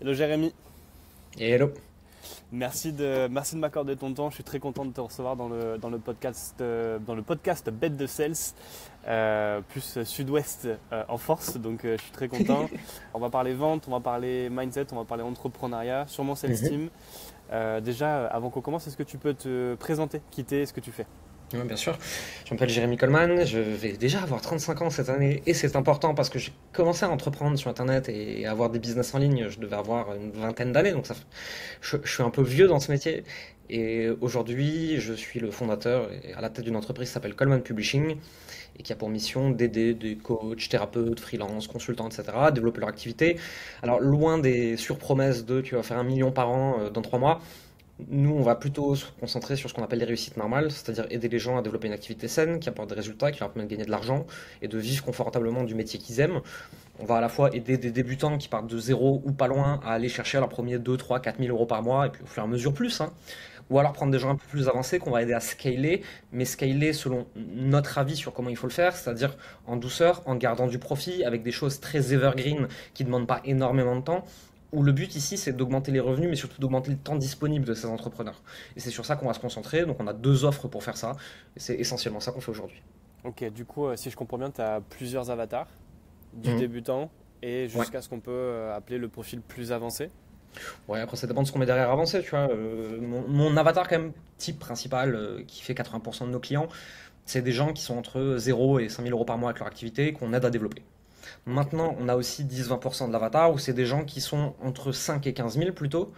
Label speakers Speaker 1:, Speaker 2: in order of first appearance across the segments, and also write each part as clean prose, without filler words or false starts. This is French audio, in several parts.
Speaker 1: Hello Jérémy,
Speaker 2: Hello.
Speaker 1: merci de m'accorder ton temps. Je suis très content de te recevoir dans le podcast Bête de Sales, plus Sud-Ouest en force. Donc je suis très content. On va parler vente, on va parler mindset, on va parler entrepreneuriat, sûrement Sales
Speaker 2: Mhm.
Speaker 1: Team. Déjà, avant qu'on commence, est-ce que tu peux te présenter, quitter ce que tu fais?
Speaker 2: Ouais, bien sûr. Je m'appelle Jérémy Coleman, je vais déjà avoir 35 ans cette année et c'est important parce que j'ai commencé à entreprendre sur Internet et à avoir des business en ligne, je devais avoir une vingtaine d'années, donc je suis un peu vieux dans ce métier. Et aujourd'hui, je suis le fondateur et à la tête d'une entreprise qui s'appelle Coleman Publishing et qui a pour mission d'aider des coachs, thérapeutes, freelance, consultants, etc. à développer leur activité. Alors, loin des surpromesses de tu vas faire 1 million par an dans 3 mois. Nous, on va plutôt se concentrer sur ce qu'on appelle les réussites normales, c'est-à-dire aider les gens à développer une activité saine, qui apporte des résultats, qui leur permet de gagner de l'argent et de vivre confortablement du métier qu'ils aiment. On va à la fois aider des débutants qui partent de zéro ou pas loin à aller chercher leurs premiers 2, 3, 4 000 euros par mois, et puis au fur et à mesure plus, hein. Ou alors prendre des gens un peu plus avancés qu'on va aider à scaler, mais scaler selon notre avis sur comment il faut le faire, c'est-à-dire en douceur, en gardant du profit, avec des choses très evergreen qui ne demandent pas énormément de temps, où le but ici c'est d'augmenter les revenus, mais surtout d'augmenter le temps disponible de ces entrepreneurs. Et c'est sur ça qu'on va se concentrer, donc on a deux offres pour faire ça, et c'est essentiellement ça qu'on fait aujourd'hui.
Speaker 1: Ok, du coup, si je comprends bien, tu as plusieurs avatars, du
Speaker 2: Mhm.
Speaker 1: débutant et
Speaker 2: Ouais.
Speaker 1: jusqu'à ce qu'on peut appeler le profil plus avancé.
Speaker 2: Ouais, après ça dépend de ce qu'on met derrière avancé, tu vois. Mon avatar quand même type principal, qui fait 80% de nos clients, c'est des gens qui sont entre 0 et 5 000 euros par mois avec leur activité, qu'on aide à développer.
Speaker 1: Ok.
Speaker 2: Maintenant, on a aussi 10-20% de l'avatar où c'est des gens qui sont entre 5 et 15 000 plutôt,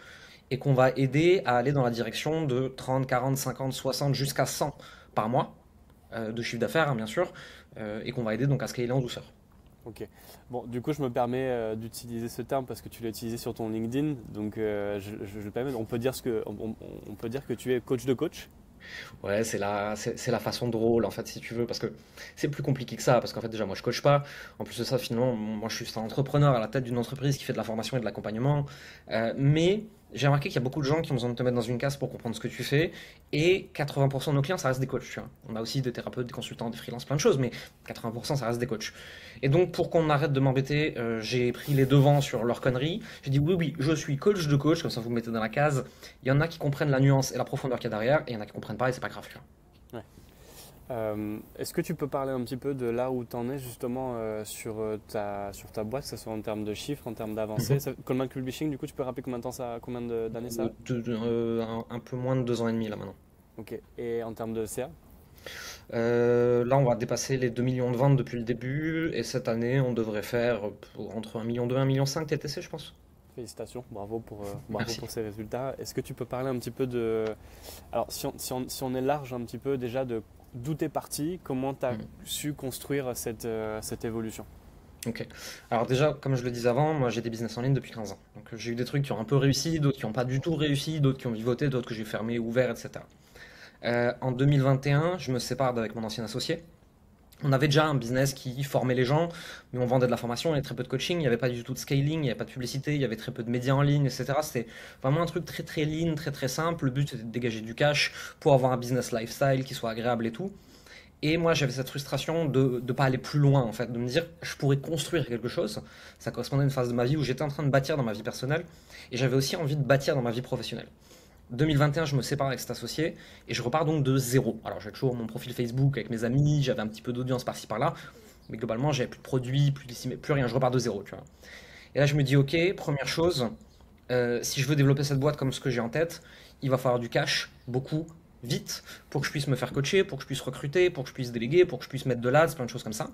Speaker 2: et qu'on va aider à aller dans la direction de 30, 40, 50, 60 jusqu'à 100 par mois, de chiffre d'affaires, hein, bien sûr, et qu'on va aider donc à scaler en douceur.
Speaker 1: Ok. Bon, du coup, je me permets d'utiliser ce terme parce que tu l'as utilisé sur ton LinkedIn. Donc, je le permets. On peut dire que tu es coach de coach.
Speaker 2: Ouais, c'est la façon drôle, en fait, si tu veux, parce que c'est plus compliqué que ça, parce qu'en fait, déjà, moi, je coach pas. En plus de ça, finalement, moi, je suis un entrepreneur à la tête d'une entreprise qui fait de la formation et de l'accompagnement. Mais j'ai remarqué qu'il y a beaucoup de gens qui ont besoin de te mettre dans une case pour comprendre ce que tu fais, et 80% de nos clients, ça reste des coachs, tu vois. On a aussi des thérapeutes, des consultants, des freelances, plein de choses, mais 80%, ça reste des coachs. Et donc, pour qu'on arrête de m'embêter, j'ai pris les devants sur leurs conneries. J'ai dit, oui, oui, je suis coach de coach, comme ça, vous me mettez dans la case. Il y en a qui comprennent la nuance et la profondeur qu'il y a derrière, et il y en a qui comprennent pas, et c'est pas grave, tu vois.
Speaker 1: Ouais. Est-ce que tu peux parler un petit peu de là où tu en es justement sur ta boîte, que ce soit en termes de chiffres, en termes d'avancée?
Speaker 2: Mhm.
Speaker 1: Coleman Publishing, du coup, tu peux rappeler d'années ça a?
Speaker 2: Un peu moins de 2 ans et demi là maintenant.
Speaker 1: Ok. Et en termes de CA?
Speaker 2: Là, on va dépasser les 2 millions de ventes depuis le début, et cette année, on devrait faire entre 1 million 2 1,5 million TTC, je pense.
Speaker 1: Félicitations, bravo
Speaker 2: Merci.
Speaker 1: pour ces résultats. Est-ce que tu peux parler un petit peu de... Alors, si on est large un petit peu déjà de d'où t'es parti, comment tu as
Speaker 2: Mhm.
Speaker 1: su construire cette évolution?
Speaker 2: Ok. Alors déjà, comme je le disais avant, moi j'ai des business en ligne depuis 15 ans. Donc j'ai eu des trucs qui ont un peu réussi, d'autres qui n'ont pas du tout réussi, d'autres qui ont vivoté, d'autres que j'ai fermé, ouvert, etc. En 2021, je me sépare avec mon ancien associé. On avait déjà un business qui formait les gens, mais on vendait de la formation, il y avait très peu de coaching, il n'y avait pas du tout de scaling, il n'y avait pas de publicité, il y avait très peu de médias en ligne, etc. C'était vraiment un truc très très lean, très très simple. Le but c'était de dégager du cash pour avoir un business lifestyle qui soit agréable et tout. Et moi j'avais cette frustration de ne pas aller plus loin en fait, de me dire je pourrais construire quelque chose. Ça correspondait à une phase de ma vie où j'étais en train de bâtir dans ma vie personnelle et j'avais aussi envie de bâtir dans ma vie professionnelle. 2021, je me sépare avec cet associé et je repars donc de zéro. Alors j'ai toujours mon profil Facebook avec mes amis, j'avais un petit peu d'audience par-ci par-là, mais globalement j'avais plus de produits, plus rien, je repars de zéro, tu vois. Et là je me dis ok, première chose, si je veux développer cette boîte comme ce que j'ai en tête, il va falloir du cash, beaucoup, vite, pour que je puisse me faire coacher, pour que je puisse recruter, pour que je puisse déléguer, pour que je puisse mettre de l'ads, plein de choses comme ça.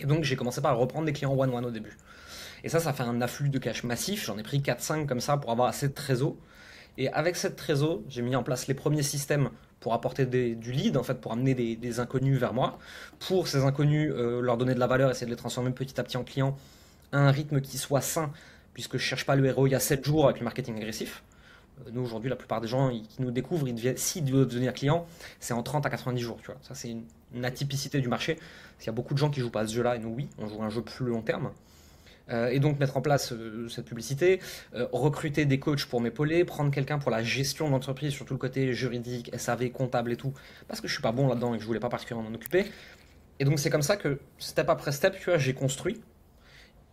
Speaker 2: Et donc j'ai commencé par reprendre des clients one-one au début. Et ça fait un afflux de cash massif, j'en ai pris 4-5 comme ça pour avoir assez de trésor. Et avec cette trésor, j'ai mis en place les premiers systèmes pour apporter du lead, en fait, pour amener des inconnus vers moi. Pour ces inconnus, leur donner de la valeur, essayer de les transformer petit à petit en clients à un rythme qui soit sain, puisque je cherche pas le héros il y a 7 jours avec le marketing agressif. Nous, aujourd'hui, la plupart des gens qui nous découvrent, s'ils doivent devenir clients, c'est en 30 à 90 jours. Tu vois. Ça, c'est une atypicité du marché. Parce qu'il y a beaucoup de gens qui jouent pas à ce jeu-là, et nous, oui, on joue un jeu plus long terme. Et donc mettre en place cette publicité, recruter des coachs pour m'épauler, prendre quelqu'un pour la gestion de l'entreprise, surtout le côté juridique, SAV, comptable et tout, parce que je suis pas bon là-dedans et que je voulais pas particulièrement m'en occuper. Et donc c'est comme ça que, step après step, tu vois, j'ai construit.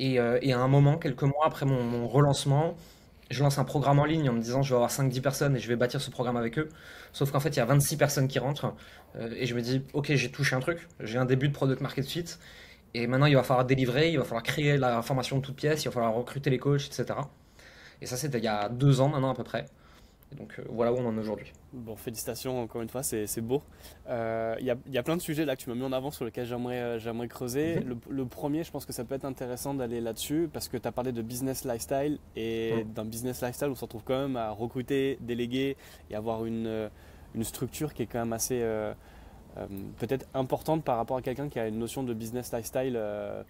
Speaker 2: Et à un moment, quelques mois après mon relancement, je lance un programme en ligne en me disant je vais avoir 5-10 personnes et je vais bâtir ce programme avec eux. Sauf qu'en fait, il y a 26 personnes qui rentrent. Et je me dis, ok, j'ai touché un truc, j'ai un début de product market fit. Et maintenant, il va falloir délivrer, il va falloir créer la formation de toutes pièces, il va falloir recruter les coachs, etc. Et ça, c'était il y a 2 ans maintenant à peu près. Et donc voilà où on en est aujourd'hui.
Speaker 1: Bon, félicitations encore une fois, c'est beau. Il y a plein de sujets là que tu m'as mis en avant sur lesquels j'aimerais creuser.
Speaker 2: Mhm.
Speaker 1: Le premier, je pense que ça peut être intéressant d'aller là-dessus parce que tu as parlé de business lifestyle et
Speaker 2: Mhm.
Speaker 1: d'un business lifestyle où on se retrouve quand même à recruter, déléguer et avoir une structure qui est quand même assez peut-être importante par rapport à quelqu'un qui a une notion de business lifestyle,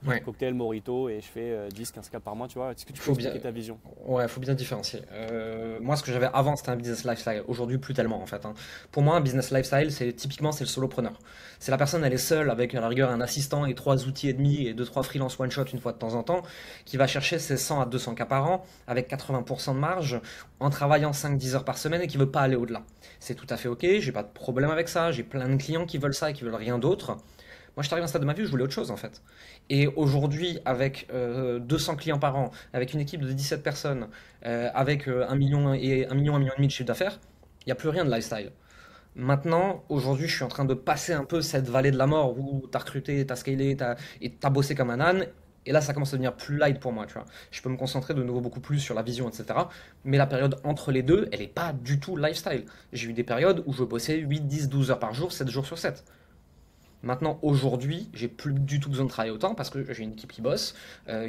Speaker 2: Ouais,
Speaker 1: cocktail, morito et je fais 10-15 cas par mois, tu vois. Est-ce que tu
Speaker 2: il
Speaker 1: peux
Speaker 2: faut bien,
Speaker 1: expliquer ta vision?
Speaker 2: ouais, faut bien différencier. Moi, ce que j'avais avant, c'était un business lifestyle. Aujourd'hui, plus tellement en fait, hein. Pour moi, un business lifestyle, c'est le solopreneur. C'est la personne, elle est seule avec à la rigueur un assistant et 3 outils et demi et 2-3 freelance one shot une fois de temps en temps, qui va chercher ses 100 à 200 cas par an avec 80% de marge en travaillant 5-10 heures par semaine et qui veut pas aller au-delà. C'est tout à fait ok, j'ai pas de problème avec ça. J'ai plein de clients qui veulent ça et qui veulent rien d'autre. Moi, je suis arrivé à un stade de ma vie où je voulais autre chose en fait. Et aujourd'hui, avec 200 clients par an, avec une équipe de 17 personnes, avec 1 million et 1 million et demi de chiffre d'affaires, il n'y a plus rien de lifestyle. Maintenant, aujourd'hui, je suis en train de passer un peu cette vallée de la mort où tu as recruté, tu as scalé, et tu as bossé comme un âne. Et là, ça commence à devenir plus light pour moi, tu vois. Je peux me concentrer de nouveau beaucoup plus sur la vision, etc. Mais la période entre les deux, elle n'est pas du tout lifestyle. J'ai eu des périodes où je bossais 8, 10, 12 heures par jour, 7 jours sur 7. Maintenant, aujourd'hui, j'ai plus du tout besoin de travailler autant parce que j'ai une équipe qui bosse,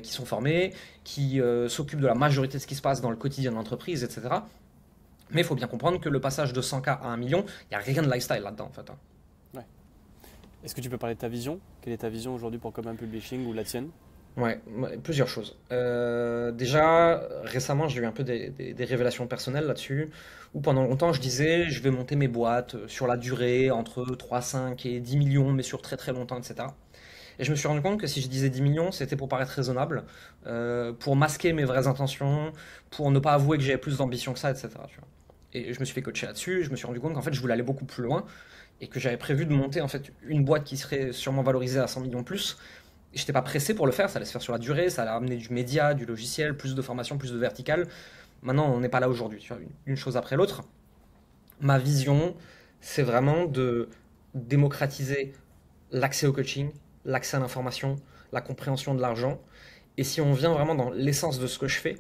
Speaker 2: qui sont formés, qui s'occupent de la majorité de ce qui se passe dans le quotidien de l'entreprise, etc. Mais il faut bien comprendre que le passage de 100K à 1 million, il n'y a rien de lifestyle là-dedans en fait, hein.
Speaker 1: Ouais. Est-ce que tu peux parler de ta vision? Quelle est ta vision aujourd'hui pour Common Publishing ou la tienne?
Speaker 2: Ouais, plusieurs choses. Déjà, récemment, j'ai eu un peu des révélations personnelles là-dessus, où pendant longtemps, je disais, je vais monter mes boîtes sur la durée, entre 3, 5 et 10 millions, mais sur très très longtemps, etc. Et je me suis rendu compte que si je disais 10 millions, c'était pour paraître raisonnable, pour masquer mes vraies intentions, pour ne pas avouer que j'avais plus d'ambition que ça, etc. Tu vois. Et je me suis fait coacher là-dessus, et je me suis rendu compte qu'en fait, je voulais aller beaucoup plus loin, et que j'avais prévu de monter en fait une boîte qui serait sûrement valorisée à 100 millions plus. Et j'étais pas pressé pour le faire, ça allait se faire sur la durée, ça allait amener du média, du logiciel, plus de formation, plus de vertical. Maintenant, on n'est pas là aujourd'hui, tu vois, une chose après l'autre. Ma vision, c'est vraiment de démocratiser l'accès au coaching, l'accès à l'information, la compréhension de l'argent. Et si on vient vraiment dans l'essence de ce que je fais,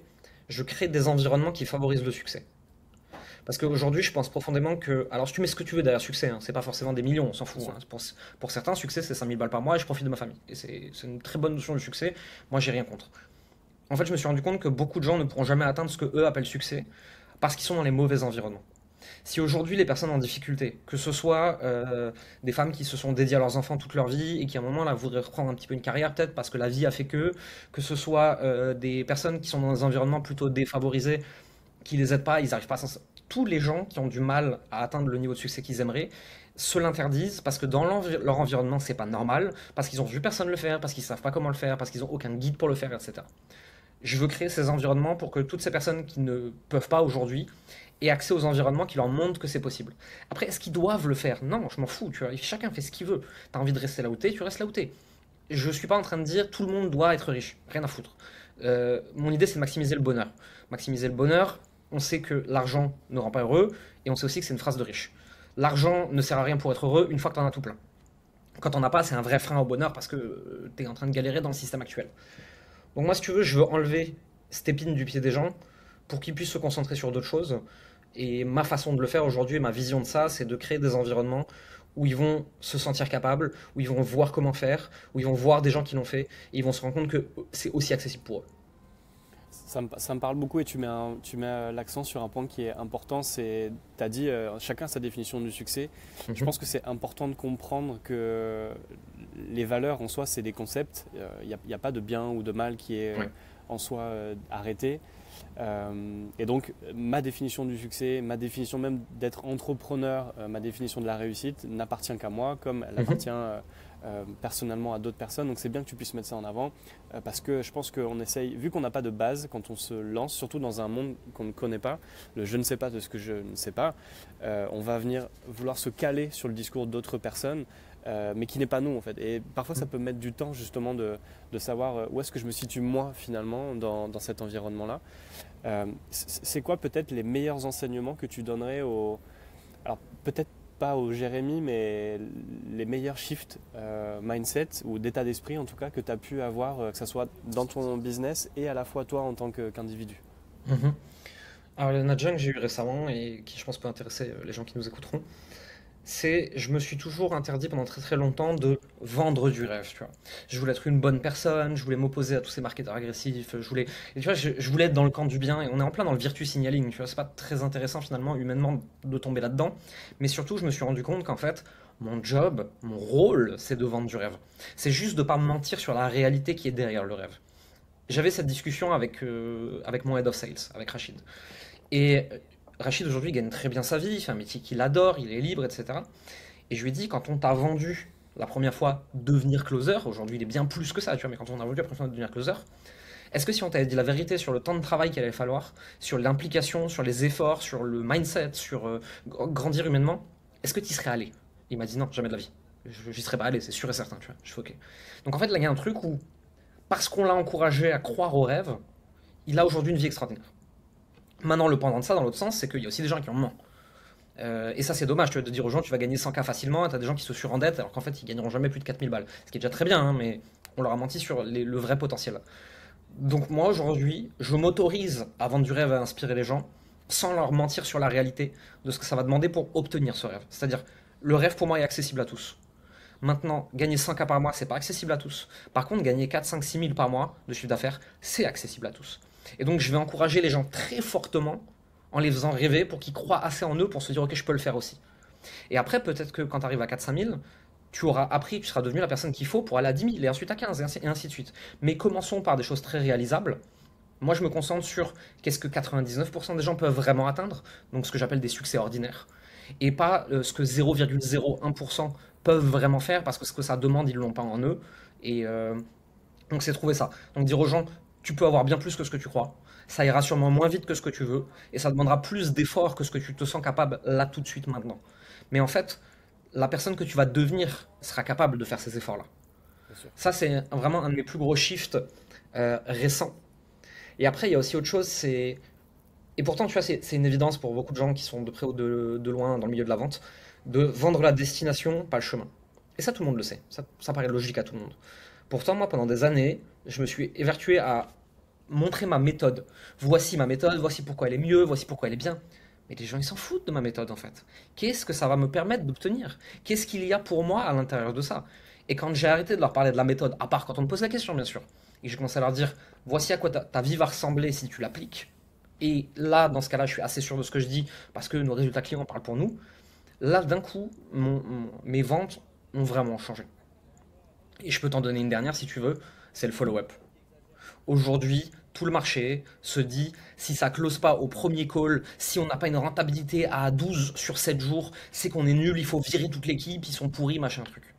Speaker 2: je crée des environnements qui favorisent le succès. Parce qu'aujourd'hui, je pense profondément que. Alors, si tu mets ce que tu veux derrière succès, hein, c'est pas forcément des millions, on s'en fout,
Speaker 1: Bien sûr.
Speaker 2: hein. Pour certains, succès, c'est 5000 balles par mois et je profite de ma famille. Et c'est une très bonne notion de succès. Moi, j'ai rien contre. En fait, je me suis rendu compte que beaucoup de gens ne pourront jamais atteindre ce que eux appellent succès parce qu'ils sont dans les mauvais environnements. Si aujourd'hui les personnes en difficulté, que ce soit des femmes qui se sont dédiées à leurs enfants toute leur vie et qui à un moment là voudraient reprendre un petit peu une carrière peut-être parce que la vie a fait que ce soit des personnes qui sont dans des environnements plutôt défavorisés, qui les aident pas, ils n'arrivent pas à s'en. Tous les gens qui ont du mal à atteindre le niveau de succès qu'ils aimeraient se l'interdisent parce que dans leur environnement c'est pas normal, parce qu'ils ont vu personne le faire, parce qu'ils savent pas comment le faire, parce qu'ils ont aucun guide pour le faire, etc. Je veux créer ces environnements pour que toutes ces personnes qui ne peuvent pas aujourd'hui aient accès aux environnements qui leur montrent que c'est possible. Après, est-ce qu'ils doivent le faire? Non, je m'en fous, tu vois. Chacun fait ce qu'il veut. T'as envie de rester là où t'es, tu restes là où t'es. Je suis pas en train de dire tout le monde doit être riche. Rien à foutre. Mon idée, c'est de maximiser le bonheur. Maximiser le bonheur, on sait que l'argent ne rend pas heureux, et on sait aussi que c'est une phrase de riche. L'argent ne sert à rien pour être heureux une fois que t'en as tout plein. Quand on n'a pas, c'est un vrai frein au bonheur parce que t'es en train de galérer dans le système actuel. Donc moi, si tu veux, je veux enlever cette épine du pied des gens pour qu'ils puissent se concentrer sur d'autres choses. Et ma façon de le faire aujourd'hui, ma vision de ça, c'est de créer des environnements où ils vont se sentir capables, où ils vont voir comment faire, où ils vont voir des gens qui l'ont fait, et ils vont se rendre compte que c'est aussi accessible pour eux.
Speaker 1: Ça me parle beaucoup et tu mets l'accent sur un point qui est important, c'est, tu as dit, chacun sa définition du succès. Je
Speaker 2: Mhm.
Speaker 1: pense que c'est important de comprendre que les valeurs en soi, c'est des concepts. Il n'y a pas de bien ou de mal qui est
Speaker 2: Ouais.
Speaker 1: en soi arrêté. Et donc, ma définition du succès, ma définition même d'être entrepreneur, ma définition de la réussite n'appartient qu'à moi, comme elle
Speaker 2: Mhm.
Speaker 1: appartient personnellement à d'autres personnes. Donc, c'est bien que tu puisses mettre ça en avant, parce que je pense qu'on essaye, vu qu'on n'a pas de base quand on se lance, surtout dans un monde qu'on ne connaît pas, le je ne sais pas de ce que je ne sais pas, on va venir vouloir se caler sur le discours d'autres personnes. mais qui n'est pas nous en fait. Et parfois ça peut mettre du temps justement de savoir où est-ce que je me situe moi finalement dans cet environnement-là. C'est quoi peut-être les meilleurs enseignements que tu donnerais alors peut-être pas au Jérémy, mais les meilleurs shifts mindset ou d'état d'esprit en tout cas que tu as pu avoir, que ce soit dans ton business et à la fois toi en tant qu'individu.
Speaker 2: Mhm. Alors, le nudging que j'ai eu récemment et qui, je pense, peut intéresser les gens qui nous écouteront, je me suis toujours interdit pendant très très longtemps de vendre du rêve, tu vois. Je voulais être une bonne personne, je voulais m'opposer à tous ces marketeurs agressifs, et tu vois, je voulais être dans le camp du bien, et on est en plein dans le virtue signaling, tu vois, c'est pas très intéressant finalement, humainement, de tomber là-dedans, mais surtout, je me suis rendu compte qu'en fait, mon job, mon rôle, c'est de vendre du rêve. C'est juste de pas mentir sur la réalité qui est derrière le rêve. J'avais cette discussion avec mon head of sales, avec Rachid. Et Rachid aujourd'hui gagne très bien sa vie, il fait un métier qu'il adore, il est libre, etc. Et je lui ai dit, quand on t'a vendu la première fois devenir closer, aujourd'hui il est bien plus que ça, tu vois, mais quand on a vendu la première fois devenir closer, est-ce que si on t'avait dit la vérité sur le temps de travail qu'il allait falloir, sur l'implication, sur les efforts, sur le mindset, sur grandir humainement, est-ce que tu y serais allé? Il m'a dit non, jamais de la vie. J'y serais pas allé, c'est sûr et certain, tu vois. Je fais ok. Donc en fait, là, il y a un truc où, parce qu'on l'a encouragé à croire au rêve, il a aujourd'hui une vie extraordinaire. Maintenant, le pendant de ça, dans l'autre sens, c'est qu'il y a aussi des gens qui en mentent. Et ça, c'est dommage, tu vois, de dire aux gens, tu vas gagner 100K facilement, et t'as des gens qui se surendettent, alors qu'en fait, ils gagneront jamais plus de 4000 balles. Ce qui est déjà très bien, hein, mais on leur a menti sur le vrai potentiel. Donc moi, aujourd'hui, je m'autorise à vendre du rêve à inspirer les gens, sans leur mentir sur la réalité de ce que ça va demander pour obtenir ce rêve. C'est-à-dire, le rêve, pour moi, est accessible à tous. Maintenant, gagner 100K par mois, c'est pas accessible à tous. Par contre, gagner 4, 5, 6 000 par mois de chiffre d'affaires, c'est accessible à tous. Et donc, je vais encourager les gens très fortement en les faisant rêver pour qu'ils croient assez en eux pour se dire, ok, je peux le faire aussi. Et après, peut-être que quand tu arrives à 4, 5 000, tu auras appris, tu seras devenu la personne qu'il faut pour aller à 10 000 et ensuite à 15 et ainsi de suite. Mais commençons par des choses très réalisables. Moi, je me concentre sur qu'est-ce que 99% des gens peuvent vraiment atteindre, donc ce que j'appelle des succès ordinaires, et pas ce que 0,01% peuvent vraiment faire, parce que ce que ça demande, ils ne l'ont pas en eux. Et donc, c'est trouver ça. Donc, dire aux gens, tu peux avoir bien plus que ce que tu crois, ça ira sûrement moins vite que ce que tu veux, et ça demandera plus d'efforts que ce que tu te sens capable là, tout de suite, maintenant. Mais en fait, la personne que tu vas devenir sera capable de faire ces efforts-là.
Speaker 1: Bien sûr.
Speaker 2: Ça, c'est vraiment un de mes plus gros shifts récents. Et après, il y a aussi autre chose, c'est... Et pourtant, tu vois, c'est une évidence pour beaucoup de gens qui sont de près ou de loin dans le milieu de la vente, de vendre la destination, pas le chemin. Et ça, tout le monde le sait. Ça paraît logique à tout le monde. Pourtant, moi, pendant des années, je me suis évertué à montrer ma méthode. Voici ma méthode, voici pourquoi elle est mieux, voici pourquoi elle est bien. Mais les gens, ils s'en foutent de ma méthode, en fait. Qu'est-ce que ça va me permettre d'obtenir? Qu'est-ce qu'il y a pour moi à l'intérieur de ça? Et quand j'ai arrêté de leur parler de la méthode, à part quand on me pose la question, bien sûr, et que j'ai commencé à leur dire, voici à quoi ta vie va ressembler si tu l'appliques, et là, dans ce cas-là, je suis assez sûr de ce que je dis, parce que nos résultats clients parlent pour nous, là, d'un coup, mes ventes ont vraiment changé. Et je peux t'en donner une dernière si tu veux, c'est le follow-up. Aujourd'hui, tout le marché se dit, si ça close pas au premier call, si on n'a pas une rentabilité à 12 sur 7 jours, c'est qu'on est nul, il faut virer toute l'équipe, ils sont pourris, machin truc.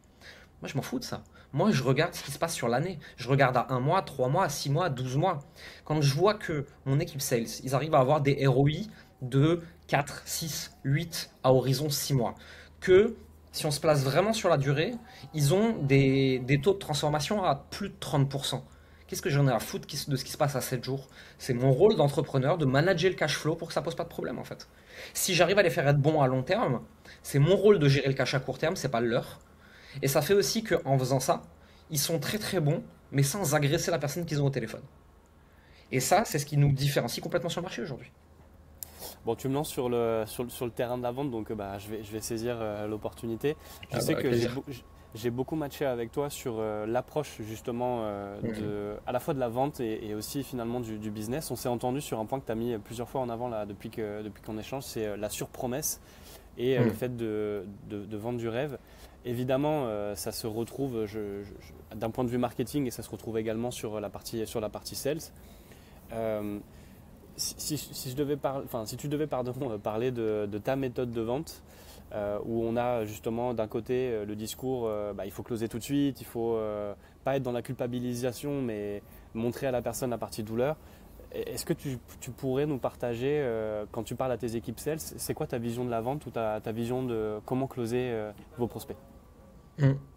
Speaker 2: Moi, je m'en fous de ça. Moi, je regarde ce qui se passe sur l'année. Je regarde à 1 mois, 3 mois, 6 mois, 12 mois. Quand je vois que mon équipe sales, ils arrivent à avoir des ROI de 4, 6, 8 à horizon 6 mois. Que si on se place vraiment sur la durée, ils ont des taux de transformation à plus de 30%. Qu'est-ce que j'en ai à foutre de ce qui se passe à 7 jours? C'est mon rôle d'entrepreneur de manager le cash flow pour que ça pose pas de problème en fait. Si j'arrive à les faire être bons à long terme, c'est mon rôle de gérer le cash à court terme, c'est pas le leur. Et ça fait aussi qu'en faisant ça, ils sont très très bons, mais sans agresser la personne qu'ils ont au téléphone. Et ça, c'est ce qui nous différencie complètement sur le marché aujourd'hui.
Speaker 1: Bon, tu me lances sur le terrain de la vente, donc bah, je vais saisir l'opportunité. Je
Speaker 2: Ah bah,
Speaker 1: sais
Speaker 2: avec
Speaker 1: que
Speaker 2: plaisir.
Speaker 1: j'ai beaucoup matché avec toi sur l'approche justement
Speaker 2: Mhm.
Speaker 1: à la fois de la vente et aussi finalement du business. On s'est entendu sur un point que tu as mis plusieurs fois en avant là, depuis qu'on échange, c'est la surpromesse et le
Speaker 2: Mhm.
Speaker 1: fait de vendre du rêve. Évidemment, ça se retrouve d'un point de vue marketing et ça se retrouve également sur la partie sales. Euh, si je devais si tu devais parler de ta méthode de vente, où on a justement d'un côté le discours, bah, il faut closer tout de suite, il faut pas être dans la culpabilisation, mais montrer à la personne la partie douleur. Est-ce que tu pourrais nous partager, quand tu parles à tes équipes sales, c'est quoi ta vision de la vente ou ta vision de comment closer vos prospects?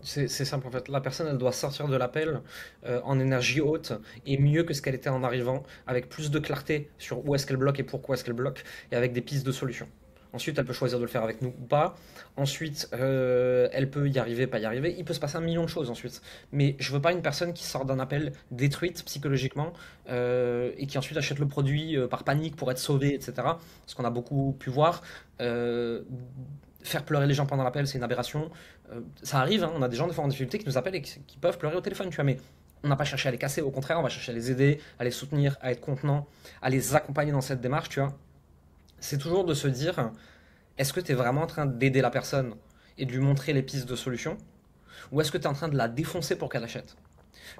Speaker 2: C'est simple en fait. La personne, elle doit sortir de l'appel en énergie haute et mieux que ce qu'elle était en arrivant, avec plus de clarté sur où est-ce qu'elle bloque et pourquoi est-ce qu'elle bloque, et avec des pistes de solutions. Ensuite, elle peut choisir de le faire avec nous ou pas. Ensuite, elle peut y arriver, pas y arriver. Il peut se passer un million de choses ensuite. Mais je veux pas une personne qui sort d'un appel détruite psychologiquement et qui ensuite achète le produit par panique pour être sauvée, etc. Ce qu'on a beaucoup pu voir. Euh, Faire pleurer les gens pendant l'appel, c'est une aberration. Ça arrive, hein, on a des gens des fois en difficulté qui nous appellent et qui peuvent pleurer au téléphone, tu vois, mais on n'a pas cherché à les casser, au contraire, on va chercher à les aider, à les soutenir, à être contenant, à les accompagner dans cette démarche, tu vois. C'est toujours de se dire, est-ce que tu es vraiment en train d'aider la personne et de lui montrer les pistes de solution, ou est-ce que tu es en train de la défoncer pour qu'elle achète?